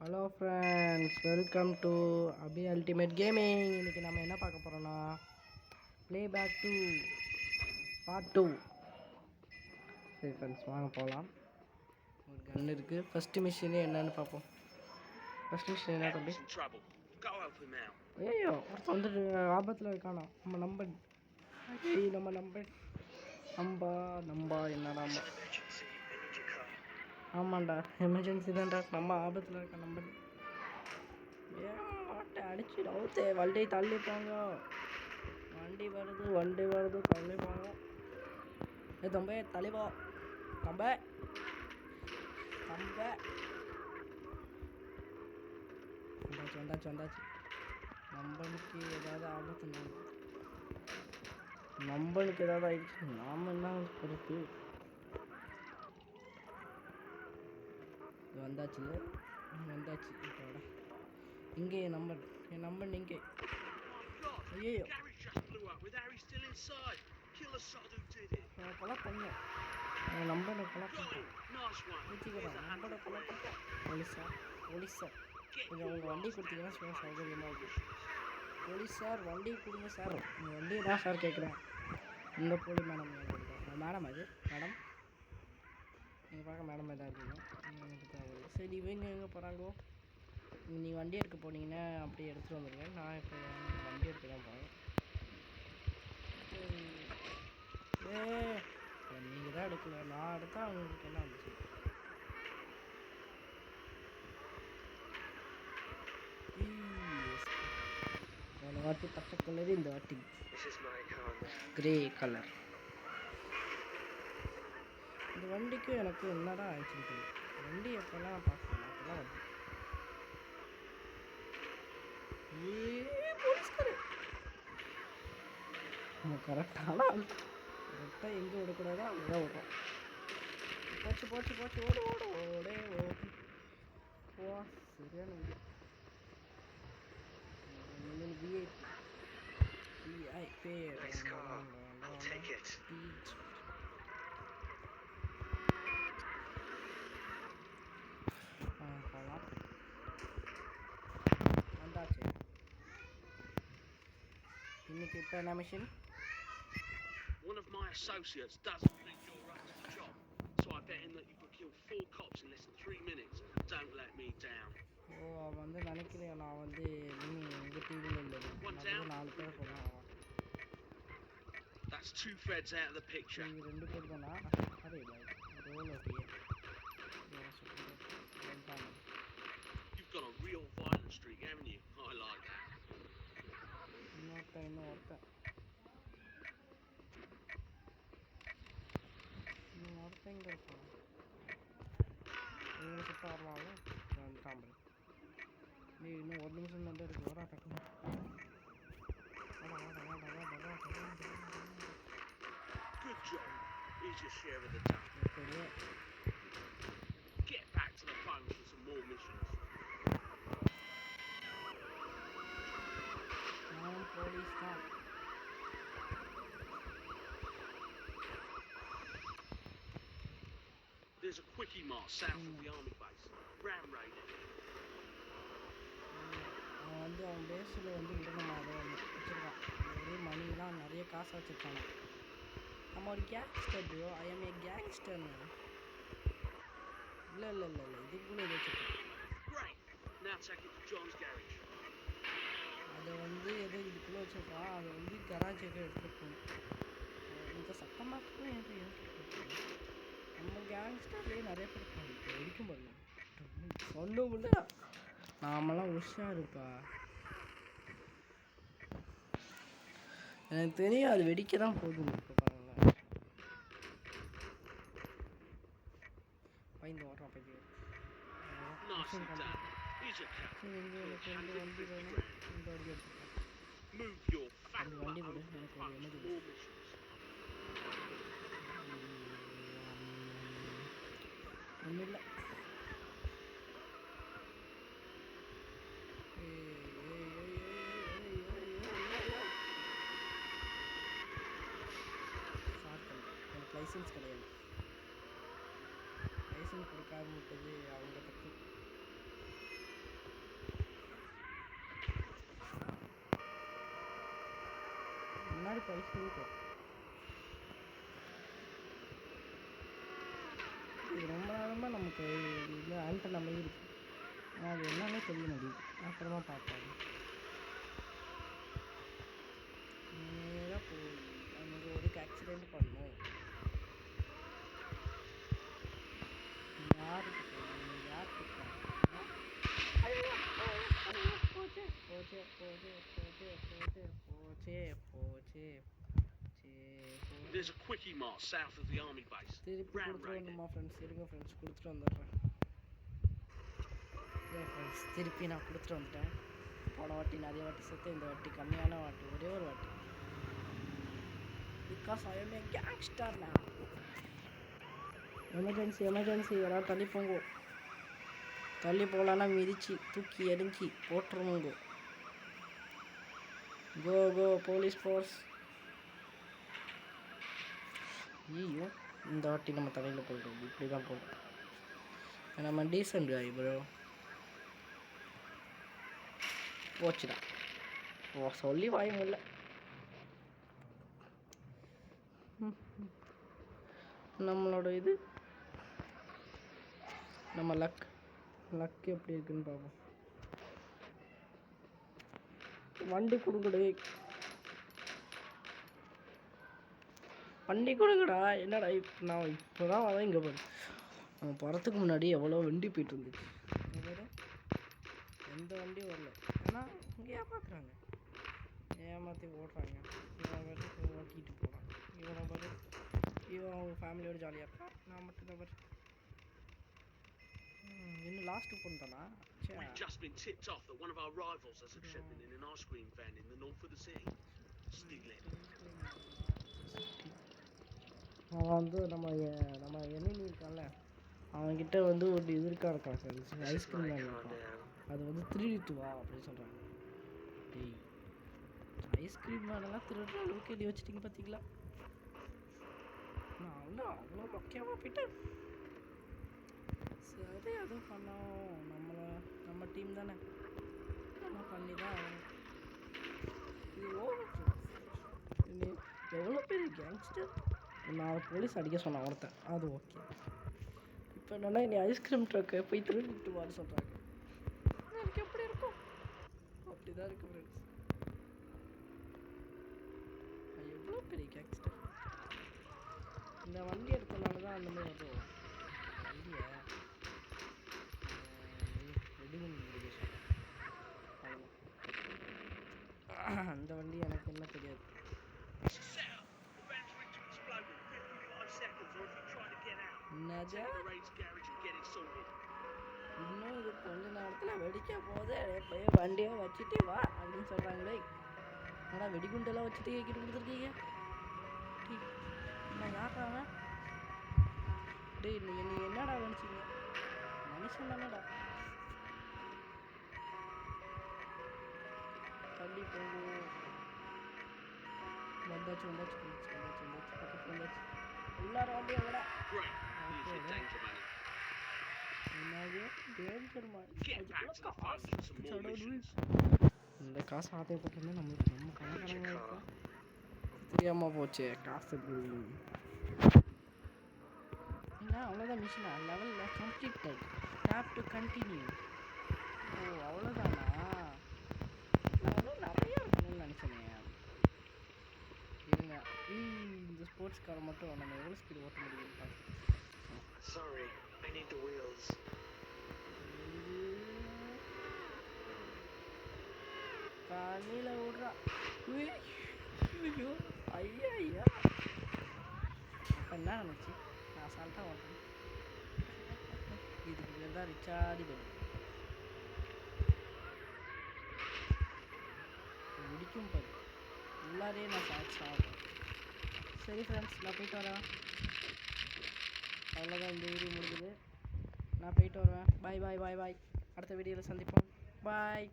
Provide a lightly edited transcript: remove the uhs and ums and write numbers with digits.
Hello friends, welcome to Abhi ultimate gaming. இன்றைக்கி நம்ம என்ன பார்க்க போகிறோன்னா ப்ளே பேக் 2 பார்ட் 2. சரி ஃப்ரெண்ட்ஸ், வாங்க போகலாம். ஒரு கன் இருக்குது. ஃபஸ்ட்டு மிஷினே என்னன்னு பார்ப்போம். ஃபஸ்ட் மிஷின் என்ன தம்பி? ஏயோ ஒருத்தர் வந்துட்டு ஆபத்தில் இருக்கானா. நம்ம நம்பர் நம்பா என்னடா ஆமாண்டா, எமர்ஜென்சி தான்டா. நம்ம ஆபத்தில் இருக்க நம்பர் ஏன் அடிச்சு நவுத்தே. வண்டி தள்ளிப்பாங்க. வண்டி வருது தள்ளிப்பாங்க. ஏ தம்பே தள்ளிப்போ. தம்பே வந்தாச்சு. நம்பனுக்கு ஏதாவது ஆபத்து, நம்பனுக்கு ஏதாவது ஆயிடுச்சு. நாம என்ன பொறுப்பு. வந்தாச்சு இப்போட. இங்கே என் நம்பர் இங்கே. ஐயோ கொலை பண்ண என் நம்பரை கொலை பண்ணேன். நம்பரை கொலை பண்ணேன். போலீஸ் சார் கொஞ்சம் உங்கள் வண்டி கொடுத்தீங்கன்னா சும்மா சௌகரியமாக இருக்கும். போலீஸ் சார் வண்டி கொடுங்க சார். உங்கள் வண்டி தான் சார் கேட்குறேன். இந்த போலி மேடம் மேடம் அது மேடம் நீங்கள் பார்க்க மேடம் எதாவது இருக்கீங்க. எனக்கு தேவை. சரி இவங்க எங்கே போகிறாங்கோ? நீங்கள் வண்டி எடுக்க போனீங்கன்னா அப்படியே எடுத்துகிட்டு வந்துடுங்க. நான் இப்போ வண்டி எடுக்க தான் போகிறேன். நீங்கள் தான் எடுக்கல, நான் எடுத்தால் அவங்களுக்கு என்ன வந்துச்சு? போன வாட்டி பச்சை கலரு, இந்த வாட்டி கிரே கலர். இந்த வண்டிக்கு எனக்கு என்னடா ஆயிடுச்சுன்னு தெரியும். வண்டி எப்போல்லாம் பார்க்கலாம் அப்போல்லாம் வந்து போலீஸ்காரு கரெக்டாக எங்கே விடக்கூடாதோ அங்கே தான் விடுறோம். போச்சு ஓடே போ. சரியான வீடு. போகலாம். வந்தாச்சு. இன்னைக்கு இப்போ என்ன machine? One of my associates doesn't think you're up to the job, so I bet him that you could kill 4 cops in less than 3 minutes. Don't let me down. வந்து நினைக்கிறேன் நான் வந்து உங்கள் டீமில் இல்லது. 4 பேர் போகலாம். That's 2 feds out of the picture. 2 பேர் தானா? அரே பாய் ரோல் ஓட்டியே. You've got a real violent streak, haven't you? I like that. இன்னொருத்தன் இங்கே இருப்பான். இவங்க சுத்த வரலாம்ல. வந்துட்டான். நீ இன்னும் 1 நிமிஷம் தான் இருக்கு. வர டக்குனு Good job. Here's your share of the time. Get back to the phone for some more missions. Police stop. There's a quickie mart south of the army base. Ram raided. வந்து அவன் பேஸில் வந்து விடணும். அதை வச்சுருக்கான். நிறைய மணிலாம் நிறைய காசு வச்சுருக்காங்க. நம்ம ஒரு gangster bro. I am a கேங்ஸ்டர்னு. இல்லை இதுக்குள்ளே இது வச்சுருக்கேன். அதை வந்து எதோ இதுக்குள்ளே வச்சுருக்கான். அதை வந்து கராஜுக்கு எடுத்துகிட்டு போகணும். இந்த சத்தமாக நம்ம கேங்ஸ்டர்லேயே நிறைய பேர் இருப்பாங்க. வெடிக்கும் பாருங்க. சொல்ல முடியல. நாமெல்லாம் உஷாருப்பா. எனக்கு தெரியும் அது வெடிக்க தான் போதும். இப்போ பாருங்க பயந்து ஓடுறான் பையன். சரி எங்கே எனக்கு வந்து வண்டி வேணும். இந்த வண்டி எடுத்துக்கலாம். அந்த வண்டி விடு. எனக்கு ஒரு எமர்ஜென்சி. ஒன்றும் இல்லை. எனக்கு லைசன்ஸ் கிடையாது. லைசன்ஸ் கொடுக்காம விட்டது அவங்க தப்பு. பரிசு. இது ரொம்ப நேரமாக நமக்கு இது ஆண்டனா மாதிரி இருக்கு. அது எல்லாமே தெரிய முடியுது. அப்புறமா பார்ப்போம். நேராக போய் அங்கே ஒரு ஆக்சிடெண்ட் பண்ணோம். யாருக்கு There's a quickie mart south of the army base. திருப்பி கொடுத்துட்டு வந்துமா ஃப்ரெண்ட்ஸ். இருங்க ஃப்ரெண்ட்ஸ், கொடுத்துட்டு வந்துடுறேன். ஃப்ரெண்ட்ஸ் திருப்பி நான் கொடுத்துட்டு வந்துட்டேன். போன வாட்டி நிறைய வாட்டி செத்து, இந்த வாட்டி கம்மியான வாட்டி, ஒரே ஒரு வாட்டி. Because I am A gangster now. Emergency யாராவது தள்ளி போங்க. தள்ளி போகலான்னா மிதிச்சு தூக்கி எரிஞ்சி போட்டுருவோங்க. கோ போலீஸ் ஃபோர்ஸ். ஐயோ, இந்த வாட்டி நம்ம தலையில் போய்டும். இப்படி தான் போகும். நம்ம டீசன்ட் காய் ப்ரோ. போச்சுடா. சொல்லி வாய முடியல. நம்மளோட இது நம்ம லக் எப்படி இருக்குன்னு பார்ப்போம். வண்டி கொடுங்கடா. என்னடா நான் இப்போ தான் வரேன். இங்கே போகிறேன். அவன் போகிறதுக்கு முன்னாடி எவ்வளோ வண்டி போயிட்டு இருந்துச்சு. எந்த வண்டியும் வரல. ஏன்னா இங்கே ஏமாத்துறாங்க, ஏமாற்றி ஓடுறாங்க. இவன் ஓட்டிகிட்டு போகிறான். இவன் அவங்க ஃபேமிலியோட ஜாலியாக இருக்கான். நான் மட்டும் தான் இன்னும் லாஸ்ட்டு ஃபோன் தானா? We've just been tipped off that one of our rivals has a shipment in an ice cream van in the north of the city. Stealing. அவன் வந்து நம்ம எனிமி இருக்கான்ல, அவன்கிட்ட வந்து ஒரு இது இருக்கான் ஐஸ்கிரீம் வேன் இருக்கான். அது வந்து திருடிட்டு வா அப்படின்னு சொல்கிறாங்க. டேய், ஐஸ்கிரீம் வேனெல்லாம் திருடுற அளவுக்கு எழுதி வச்சுட்டிங்க பார்த்தீங்களா? நான் அவ்வளோ முக்கியமாக போயிட்டேன். சரி, அதுவும் பண்ணோம். நம்ம டீம் தானே, நம்ம பண்ணி தான். இது எவ்வளோ பெரிய கேங்ஸ்டர். நான் போலீஸ் அடிக்க சொன்னேன் ஒருத்தன், அது ஓகே. இப்போ என்னன்னா நீ ஐஸ்கிரீம் ட்ரக்கை போய் திருடிட்டு வான்னு சொல்கிறாங்க. எனக்கு எப்படி இருக்கும்? அப்படி தான் இருக்கு ஃப்ரெண்ட்ஸ். எவ்வளோ பெரிய கேங்ஸ்டர். இந்த வண்டி எடுத்தனால தான் அந்த மாதிரி வரும். வண்டியை ரெடி பண்ணி முடிக்க சொன்னேன். அவ்வளோ அந்த வண்டி எனக்கு என்ன தெரியாது. இன்னும் இது கொஞ்ச நேரத்தில் வெடிக்க போது போய் வண்டியை வச்சுட்டு வா அப்படின்னு சொல்கிறாங்களே. ஆனால் வெடிகுண்டெல்லாம் வச்சுட்டு கேட்கிட்டு கொடுத்துருக்கீங்க. நான் யாருறாங்க? டேய், நீ என்னடா நினச்சிங்க? மனுஷன் தானடா. தள்ளி போகும். வந்தாச்சு பக்கத்தில் வந்தாச்சு. உள்ளார வண்டியை விட இந்த காசு ஆசைப்பட்டோம்னா நம்ம கணக்கான இருக்கும். தெரியாமல் போச்சு காசு. ஏன்னா அவ்வளோதான் மிஷினா லெவலில் கம்ப்ளீட்டட். Tap to continue. ஓ அவ்வளோதானா? அவ்வளோ நிறையா இருக்கணும்னு நினச்சேனே. இருங்க, இந்த ஸ்போர்ட்ஸ் காரை மட்டும் நம்ம எவ்வளோ ஸ்பீடு ஓட்ட முடியும்னு பார்த்து. Sorry, I need the wheels. தண்ணியில் விட்றா. ஐயோ ஐயா. அப்போ என்ன நினச்சி நான் அசால்ட்டாக ஓட்டேன். இதுக்கு பேர் தான் ரிச்சார்டி பண்ணி முடிக்கும் பாரு. உள்ளாரே நான் சாப்பிட்டேன். சரி ஃப்ரெண்ட்ஸ், நான் போயிட்டு வரேன். அவ்வளோதான், இந்த வீடியோ முடிஞ்சுது. நான் போயிட்டு வருவேன். பாய். அடுத்த வீடியோவில் சந்திப்போம். பாய்.